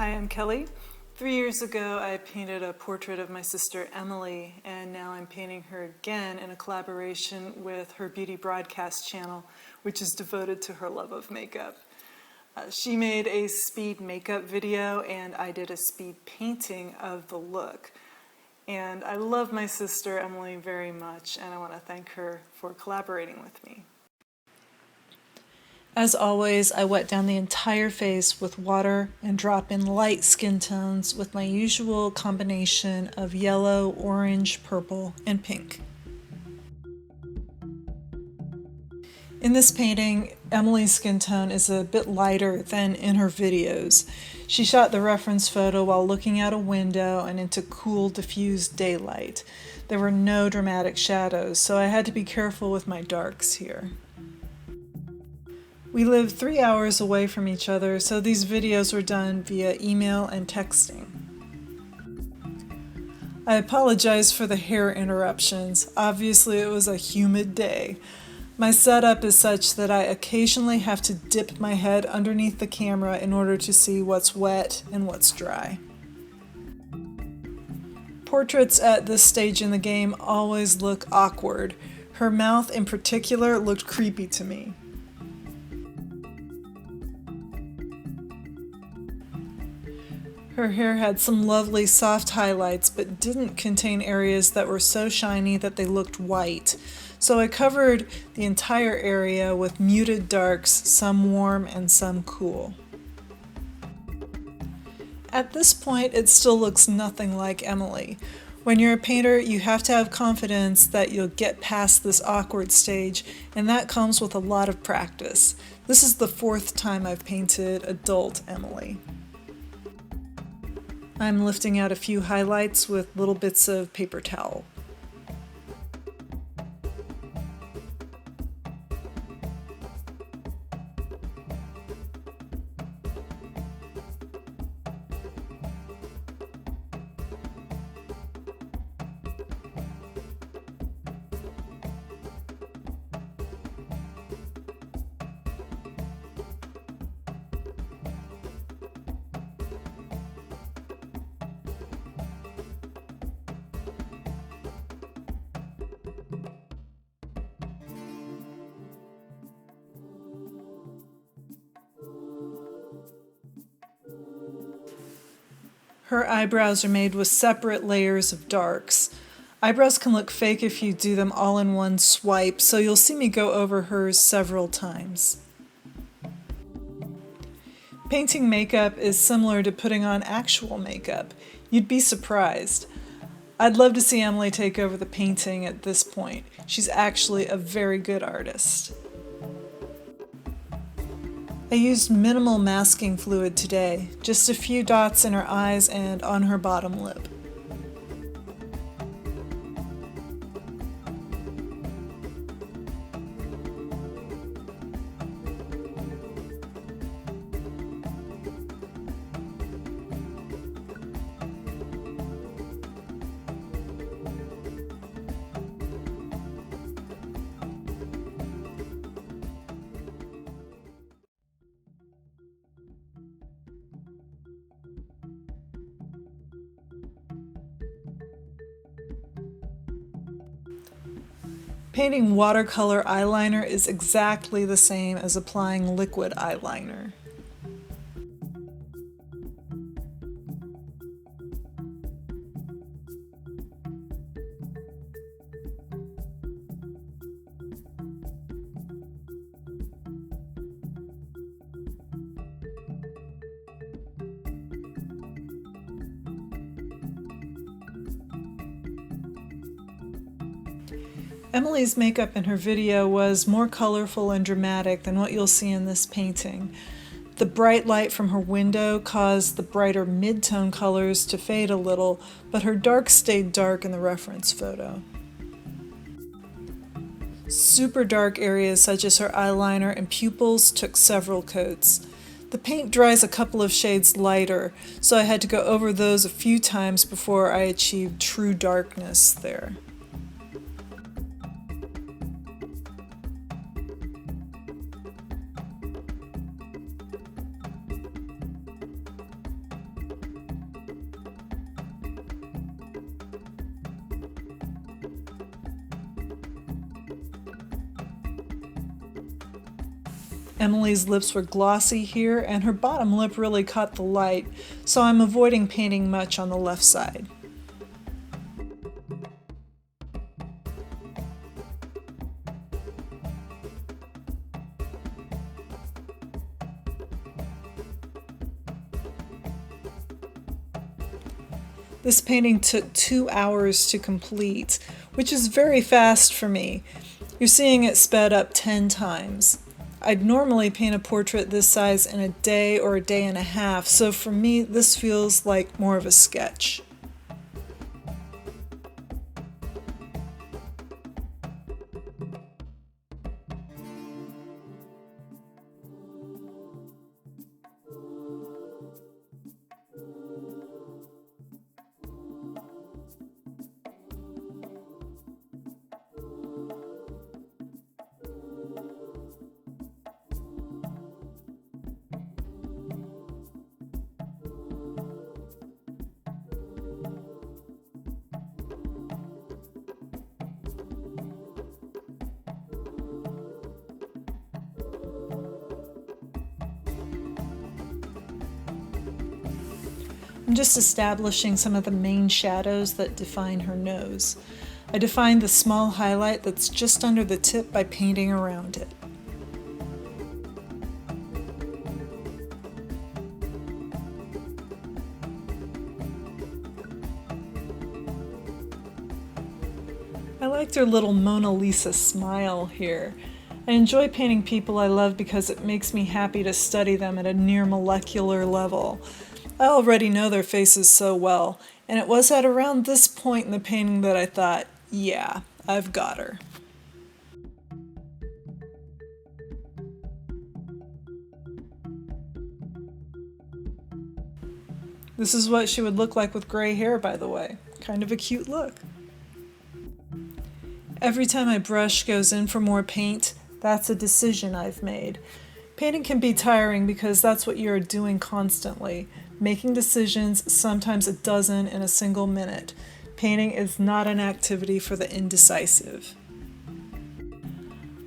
Hi, I'm Kelly. 3 years ago, I painted a portrait of my sister Emily, and now I'm painting her again in a collaboration with her beauty broadcast channel, which is devoted to her love of makeup. She made a speed makeup video, and I did a speed painting of the look. And I love my sister Emily very much, and I want to thank her for collaborating with me. As always, I wet down the entire face with water and drop in light skin tones with my usual combination of yellow, orange, purple, and pink. In this painting, Emily's skin tone is a bit lighter than in her videos. She shot the reference photo while looking out a window and into cool, diffused daylight. There were no dramatic shadows, so I had to be careful with my darks here. We live 3 hours away from each other, so these videos were done via email and texting. I apologize for the hair interruptions. Obviously, it was a humid day. My setup is such that I occasionally have to dip my head underneath the camera in order to see what's wet and what's dry. Portraits at this stage in the game always look awkward. Her mouth in particular looked creepy to me. Her hair had some lovely soft highlights, but didn't contain areas that were so shiny that they looked white. So I covered the entire area with muted darks, some warm and some cool. At this point, it still looks nothing like Emily. When you're a painter, you have to have confidence that you'll get past this awkward stage, and that comes with a lot of practice. This is the 4th time I've painted adult Emily. I'm lifting out a few highlights with little bits of paper towel. Her eyebrows are made with separate layers of darks. Eyebrows can look fake if you do them all in one swipe, so you'll see me go over hers several times. Painting makeup is similar to putting on actual makeup. You'd be surprised. I'd love to see Emily take over the painting at this point. She's actually a very good artist. I used minimal masking fluid today, just a few dots in her eyes and on her bottom lip. Painting watercolor eyeliner is exactly the same as applying liquid eyeliner. Emily's makeup in her video was more colorful and dramatic than what you'll see in this painting. The bright light from her window caused the brighter mid-tone colors to fade a little, but her darks stayed dark in the reference photo. Super dark areas such as her eyeliner and pupils took several coats. The paint dries a couple of shades lighter, so I had to go over those a few times before I achieved true darkness there. Emily's lips were glossy here, and her bottom lip really caught the light, so I'm avoiding painting much on the left side. This painting took 2 hours to complete, which is very fast for me. You're seeing it sped up 10 times. I'd normally paint a portrait this size in a day or a day and a half, so for me this feels like more of a sketch. I'm just establishing some of the main shadows that define her nose. I defined the small highlight that's just under the tip by painting around it. I liked her little Mona Lisa smile here. I enjoy painting people I love because it makes me happy to study them at a near molecular level. I already know their faces so well, and it was at around this point in the painting that I thought, yeah, I've got her. This is what she would look like with gray hair, by the way. Kind of a cute look. Every time my brush goes in for more paint, that's a decision I've made. Painting can be tiring because that's what you're doing constantly. Making decisions, sometimes a dozen in a single minute. Painting is not an activity for the indecisive.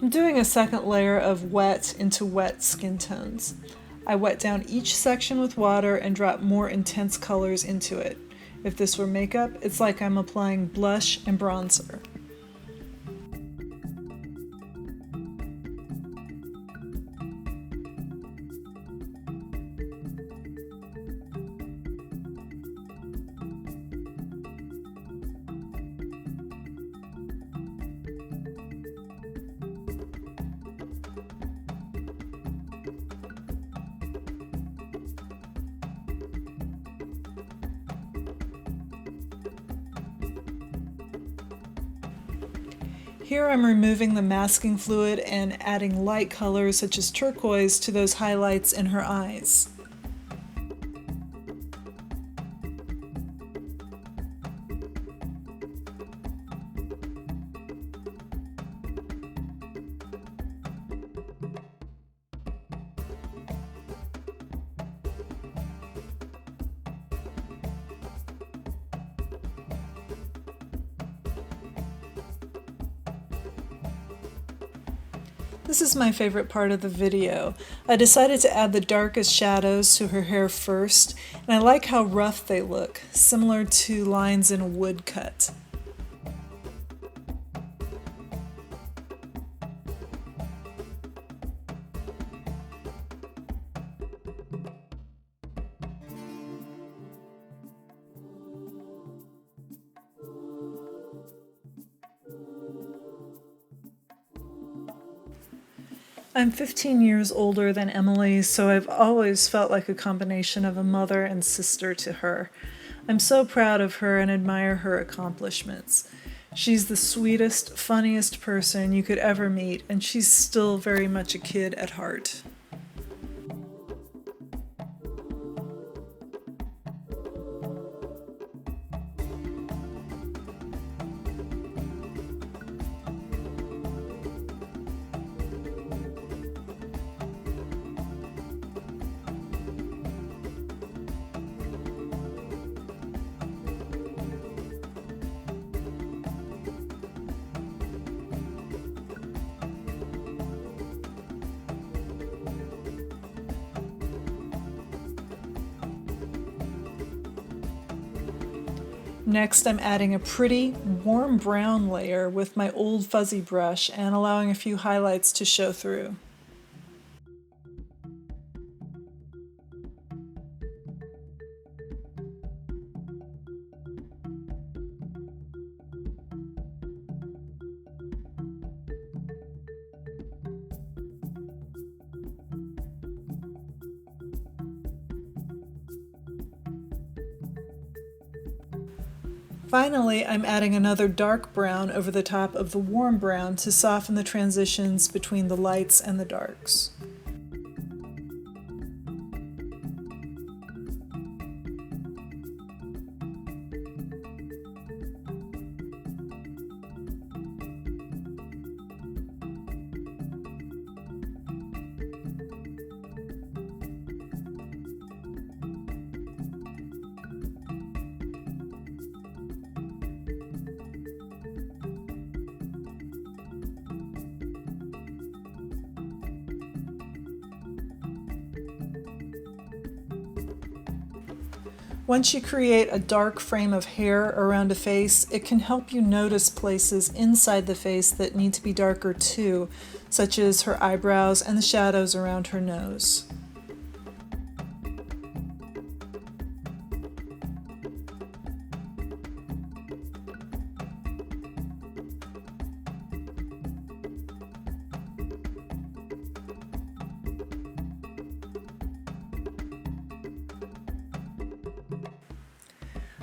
I'm doing a second layer of wet into wet skin tones. I wet down each section with water and drop more intense colors into it. If this were makeup, it's like I'm applying blush and bronzer. Here I'm removing the masking fluid and adding light colors such as turquoise to those highlights in her eyes. This is my favorite part of the video. I decided to add the darkest shadows to her hair first, and I like how rough they look, similar to lines in a woodcut. I'm 15 years older than Emily, so I've always felt like a combination of a mother and sister to her. I'm so proud of her and admire her accomplishments. She's the sweetest, funniest person you could ever meet, and she's still very much a kid at heart. Next, I'm adding a pretty warm brown layer with my old fuzzy brush and allowing a few highlights to show through. Finally, I'm adding another dark brown over the top of the warm brown to soften the transitions between the lights and the darks. Once you create a dark frame of hair around a face, it can help you notice places inside the face that need to be darker too, such as her eyebrows and the shadows around her nose.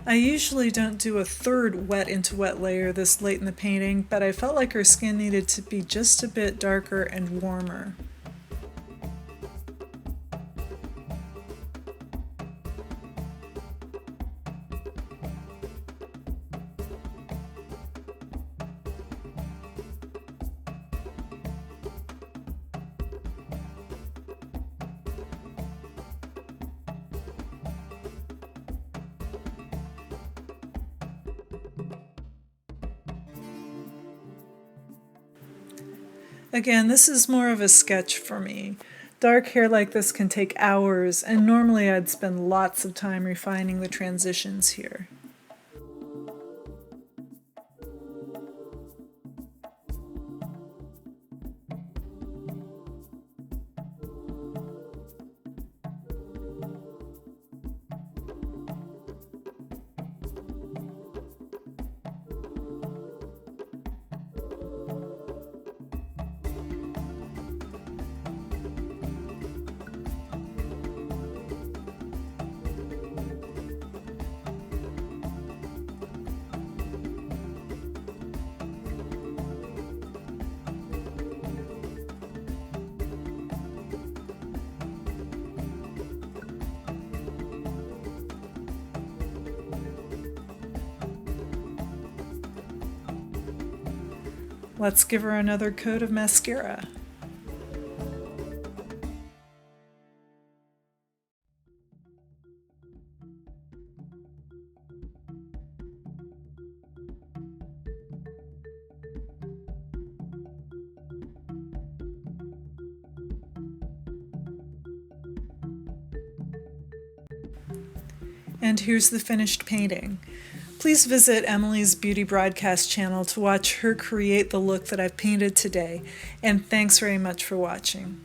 I usually don't do a third wet into wet layer this late in the painting, but I felt like her skin needed to be just a bit darker and warmer. Again, this is more of a sketch for me. Dark hair like this can take hours, and normally I'd spend lots of time refining the transitions here. Let's give her another coat of mascara. And here's the finished painting. Please visit Emily's Beauty Broadcast channel to watch her create the look that I've painted today, and thanks very much for watching.